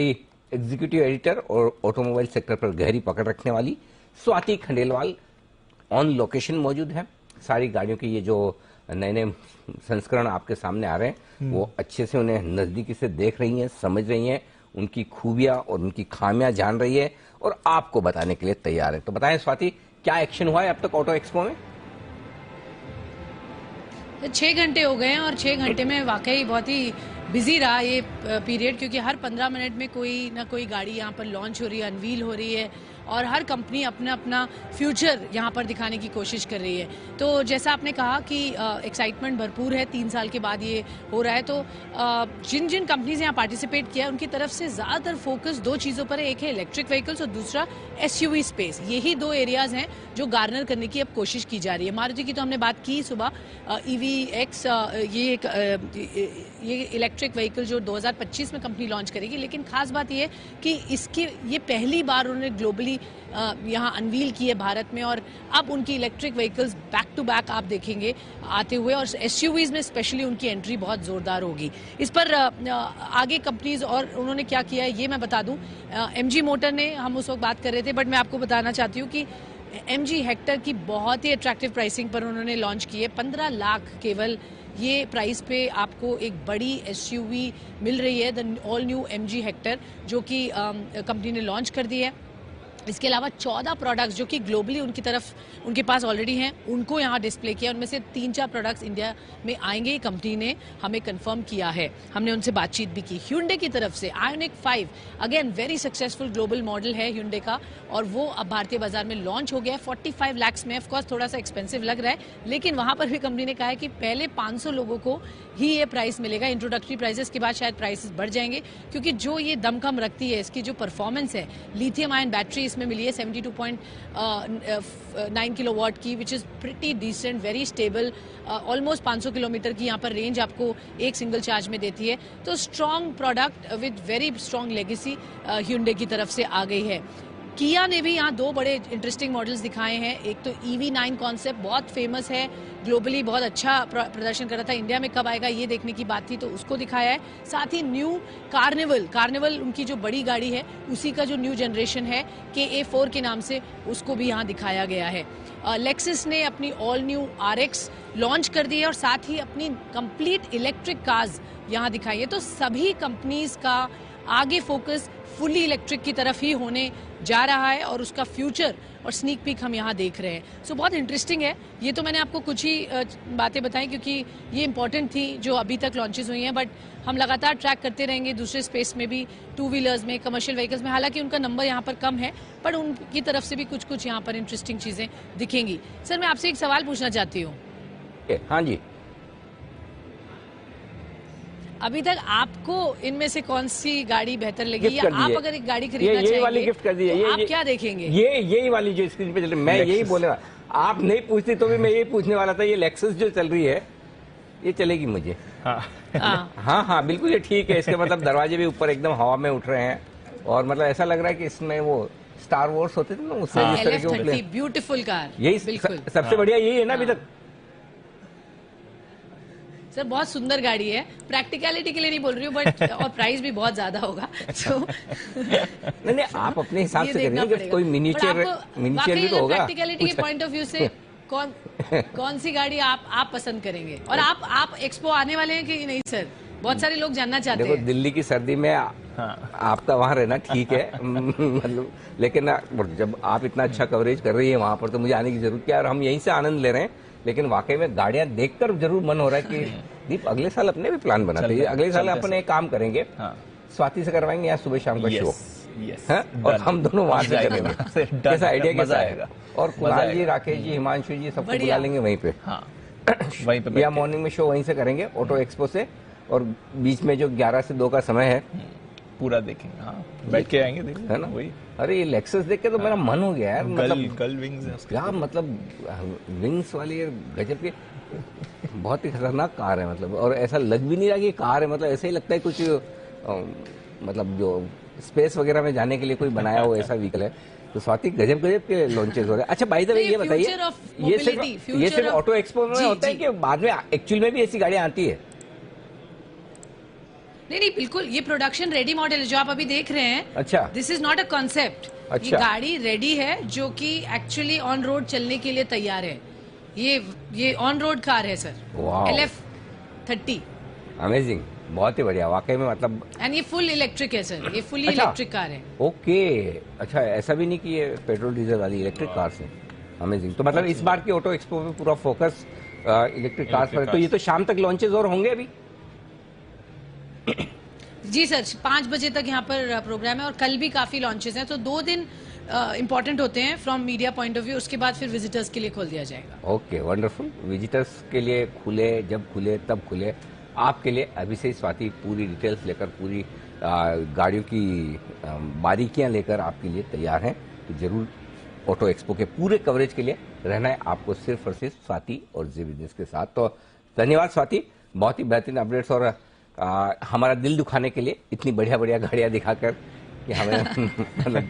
Executive editor और automobile sector पर गहरी पकड़ रखने वाली स्वाति खंडेलवाल ऑन लोकेशन मौजूद है। सारी गाड़ियों के ये जो नए नए संस्करण आपके सामने आ रहे हैं वो अच्छे से उन्हें नजदीकी से देख रही हैं, समझ रही हैं, उनकी खूबियां और उनकी खामियां जान रही है और आपको बताने के लिए तैयार है। तो बताएं स्वाति, क्या एक्शन हुआ है अब तक ऑटो एक्सपो में? 6 घंटे हो गए हैं और 6 घंटे में वाकई बहुत ही बिजी रहा ये पीरियड, क्योंकि हर 15 मिनट में कोई ना कोई गाड़ी यहाँ पर लॉन्च हो रही है, अनवील हो रही है और हर कंपनी अपना अपना फ्यूचर यहाँ पर दिखाने की कोशिश कर रही है। तो जैसा आपने कहा कि एक्साइटमेंट भरपूर है, 3 साल के बाद ये हो रहा है। तो जिन जिन कंपनीज यहाँ पार्टिसिपेट किया उनकी तरफ से ज़्यादातर फोकस 2 चीज़ों पर है। एक है इलेक्ट्रिक व्हीकल्स और दूसरा SUV स्पेस। यही 2 एरियाज हैं जो गार्नर करने की अब कोशिश की जा रही है। मारुति की तो हमने बात की सुबह, EVX ये इलेक्ट्रिक व्हीकल जो 2025 में कंपनी लॉन्च करेगी। लेकिन खास बात ये है कि ये पहली बार उन्होंने ग्लोबली यहाँ अनवील की है भारत में, और अब उनकी electric vehicles back to back आप देखेंगे आते हुए, और SUVs में स्पेशली उनकी एंट्री बहुत जोरदार होगी। इस पर आगे कंपनीज और उन्होंने क्या किया है ये मैं बता दूं। MG मोटर ने, हम उस वक्त बात कर रहे थे, बट मैं आपको बताना चाहती हूँ कि MG हेक्टर की बहुत ही अट्रैक्टिव प्राइसिंग पर उन्होंने लॉन्च की है। 15 लाख केवल ये प्राइस पे आपको एक बड़ी SUV मिल रही है, the all new MG Hector, जो कि कंपनी ने लॉन्च कर दी है। इसके अलावा 14 प्रोडक्ट्स जो कि ग्लोबली उनकी तरफ उनके पास ऑलरेडी हैं, उनको यहाँ डिस्प्ले किया। उनमें से 3-4 प्रोडक्ट्स इंडिया में आएंगे, कंपनी ने हमें कंफर्म किया है। हमने उनसे बातचीत भी की। Hyundai की तरफ से ionic 5 again very successful global model है Hyundai का, और वो अब भारतीय बाजार में लॉन्च हो गया है 45 लाख में। ऑफकोर्स थोड़ा सा एक्सपेंसिव लग रहा है, लेकिन वहां पर भी कंपनी ने कहा है कि पहले 500 लोगों को ही ये प्राइस मिलेगा, इंट्रोडक्टरी प्राइसेस के बाद शायद प्राइसेस बढ़ जाएंगे, क्योंकि जो ये दमखम रखती है, इसकी जो परफॉर्मेंस है, लिथियम आयन बैटरी इसमें मिली है 72.9 किलोवाट की, which is pretty decent, very stable, almost 500 kilometre की यहाँ पर रेंज आपको एक सिंगल चार्ज में देती है। तो strong product with very strong legacy Hyundai की तरफ से आ गई है। किया ने भी यहाँ 2 बड़े इंटरेस्टिंग मॉडल्स दिखाए हैं। एक तो EV9 कॉन्सेप्ट बहुत फेमस है, ग्लोबली बहुत अच्छा प्रदर्शन कर रहा था। इंडिया में कब आएगा ये देखने की बात थी, तो उसको दिखाया है। साथ ही न्यू कार्निवल उनकी जो बड़ी गाड़ी है, उसी का जो न्यू जनरेशन है KA4 के नाम से, उसको भी यहाँ दिखाया गया है। लेक्सस ने अपनी ऑल न्यू RX लॉन्च कर दी है और साथ ही अपनी कंप्लीट इलेक्ट्रिक कार्स यहाँ दिखाई है। तो सभी कंपनीज का आगे फोकस फुली इलेक्ट्रिक की तरफ ही होने जा रहा है, और उसका फ्यूचर और स्नीक पीक हम यहाँ देख रहे हैं। सो बहुत इंटरेस्टिंग है। ये तो मैंने आपको कुछ ही बातें बताई क्योंकि ये इंपॉर्टेंट थी जो अभी तक लॉन्चेस हुई हैं, बट हम लगातार ट्रैक करते रहेंगे दूसरे स्पेस में भी, 2 व्हीलर्स में, कमर्शियल व्हीकल्स में। हालांकि उनका नंबर यहाँ पर कम है, पर उनकी तरफ से भी कुछ यहाँ पर इंटरेस्टिंग चीजें दिखेंगी। सर, मैं आपसे एक सवाल पूछना चाहती हूँ। हाँ जी, अभी तक आपको इनमें से कौन सी गाड़ी बेहतर लगी, या आप अगर एक गाड़ी खरीदना ये चाहेंगे वाली गिफ्ट कर दीजिए, तो आप क्या देखेंगे? यही वाली जो स्क्रीन पे चल रही, मैं यही बोले, आप नहीं पूछती तो भी मैं यही पूछने वाला था। ये लेक्सस जो चल रही है, ये चलेगी मुझे। हाँ, बिल्कुल ये ठीक है। इसके मतलब दरवाजे भी ऊपर एकदम हवा में उठ रहे हैं, और मतलब ऐसा लग रहा है कि इसमें वो स्टार वॉर्स होते थे ना, उससे इस तरह के ब्यूटीफुल कार, यही सबसे बढ़िया यही है ना अभी तक। सर, बहुत सुंदर गाड़ी है, प्रैक्टिकलिटी के लिए नहीं बोल रही हूँ, बट और प्राइस भी बहुत ज्यादा होगा। तो नहीं, आप अपने हिसाब से करेंगे, कोई मिनिएचर भी तो होगा। प्रैक्टिकलिटी के पॉइंट ऑफ व्यू से कौन सी गाड़ी आप पसंद करेंगे? और आप एक्सपो आने वाले हैं कि नहीं सर? बहुत सारे लोग जानना चाहते हैं। देखो, दिल्ली की सर्दी में आपका वहाँ रहना ठीक है, मतलब, लेकिन जब आप इतना अच्छा कवरेज कर रही है वहाँ पर, तो मुझे आने की जरूरत क्या है, और हम यहीं से आनंद ले रहे हैं। लेकिन वाकई में गाड़ियां देखकर जरूर मन हो रहा है कि दीप अगले साल अपने भी प्लान बनाते हैं। अगले साल अपन एक काम करेंगे, स्वाति से करवाएंगे यहाँ सुबह शाम का शो, और हम दोनों वहां से करेंगे। कैसा आइडिया, कैसा आएगा? और कुणाल जी, राकेश जी, हिमांशु जी, सबको बुला लेंगे वहीं पे, वहीं पे, या मॉर्निंग में शो वहीं से करेंगे ऑटो एक्सपो से, और बीच में जो 11 से 2 का समय है पूरा देखेंगे। हाँ, बैठ के आएंगे, है ना वही। अरे ये लेक्सस देख के तो मेरा मन हो गया यार, मतलब कल विंग्स है क्या, मतलब विंग्स वाली गजब की, बहुत ही खतरनाक कार है, मतलब, और ऐसा लग भी नहीं रहा कि कार है, मतलब ऐसा ही लगता है कुछ मतलब जो स्पेस वगैरह में जाने के लिए कोई बनाया हो ऐसा व्हीकल है। तो स्वाति, गजब के लॉन्चेस हो रहे हैं। अच्छा, बाय द वे ये बताइए, ये सिर्फ ऑटो एक्सपो में होता है कि बाद में एक्चुअल में भी ऐसी गाड़ियां आती है? नहीं, बिल्कुल ये प्रोडक्शन रेडी मॉडल है जो आप अभी देख रहे हैं। अच्छा। This is not a concept. अच्छा। ये गाड़ी रेडी है जो कि एक्चुअली ऑन रोड चलने के लिए तैयार है। ये ऑन रोड कार है सर। वाह। LF30। अमेजिंग, बहुत ही बढ़िया वाकई में, मतलब एंड ये फुल इलेक्ट्रिक है सर, ये फुली अच्छा। इलेक्ट्रिक कार है। ओके, अच्छा, ऐसा भी नहीं कि ये पेट्रोल डीजल वाली इलेक्ट्रिक कार्स है। अमेजिंग। तो मतलब इस बार की ऑटो एक्सपो में पूरा फोकस इलेक्ट्रिक कार्स पर है। तो ये तो शाम तक लॉन्चेस और होंगे अभी? जी सर, 5 बजे तक यहाँ पर प्रोग्राम है और कल भी काफी लॉन्चेस हैं। तो 2 दिन इंपॉर्टेंट होते हैं from media point of view, उसके बाद फिर विजिटर्स के लिए खोल दिया जाएगा। Okay, wonderful. विजिटर्स के लिए खुले, जब खुले तब खुले। आपके लिए अभी से स्वाति पूरी डिटेल्स लेकर, पूरी गाड़ियों की बारीकियां लेकर आपके लिए तैयार हैं। तो जरूर ऑटो एक्सपो के पूरे कवरेज के लिए रहना है आपको सिर्फ और सिर्फ स्वाति और जी बिजनेस के साथ। तो धन्यवाद स्वाति, बहुत ही बेहतरीन अपडेट्स और हमारा दिल दुखाने के लिए इतनी बढ़िया बढ़िया गाड़ियां दिखाकर कि हमें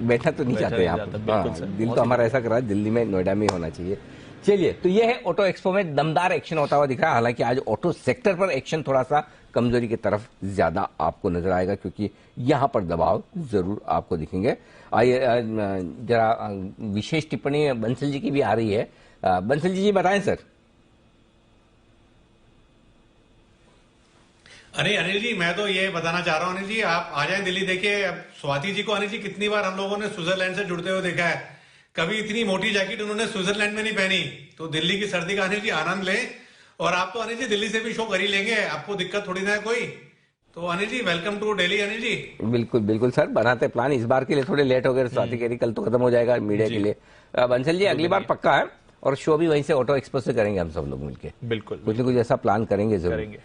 बैठना तो नहीं चाहते यहाँ पर। दिल तो हमारा ऐसा कर रहा है दिल्ली में, नोएडा में होना चाहिए। चलिए, तो ये है ऑटो एक्सपो में दमदार एक्शन होता हुआ दिख रहा है। हालांकि आज ऑटो सेक्टर पर एक्शन थोड़ा सा कमजोरी की तरफ ज्यादा आपको नजर आएगा, क्योंकि यहां पर दबाव जरूर आपको दिखेंगे। आइए जरा विशेष टिप्पणी बंसल जी की भी आ रही है। बंसल जी बताएं सर। अरे अनिल जी, मैं तो ये बताना चाह रहा हूँ अनिल जी, आप आ जाएं दिल्ली। देखिए, अब स्वाति जी को अनिल जी कितनी बार हम लोगों ने स्विट्जरलैंड से जुड़ते हुए देखा है, कभी इतनी मोटी जैकेट उन्होंने स्विट्जरलैंड में नहीं पहनी। तो दिल्ली की सर्दी का अनिल जी आनंद लें। और आप तो अनिल जी दिल्ली से भी शो कर ही लेंगे, आपको दिक्कत थोड़ी ना है कोई। तो अनिल जी, वेलकम टू दिल्ली अनिल जी। बिल्कुल बिल्कुल सर, बनाते प्लान। इस बार के लिए थोड़े लेट हो गए, स्वाति कह रही कल तो खत्म हो जाएगा मीडिया के लिए। बंसल जी, अगली बार पक्का है, और शो भी वहीं से ऑटो एक्सपो से करेंगे हम सब लोग मिलकर। बिल्कुल, कुछ न कुछ ऐसा प्लान करेंगे जरूर।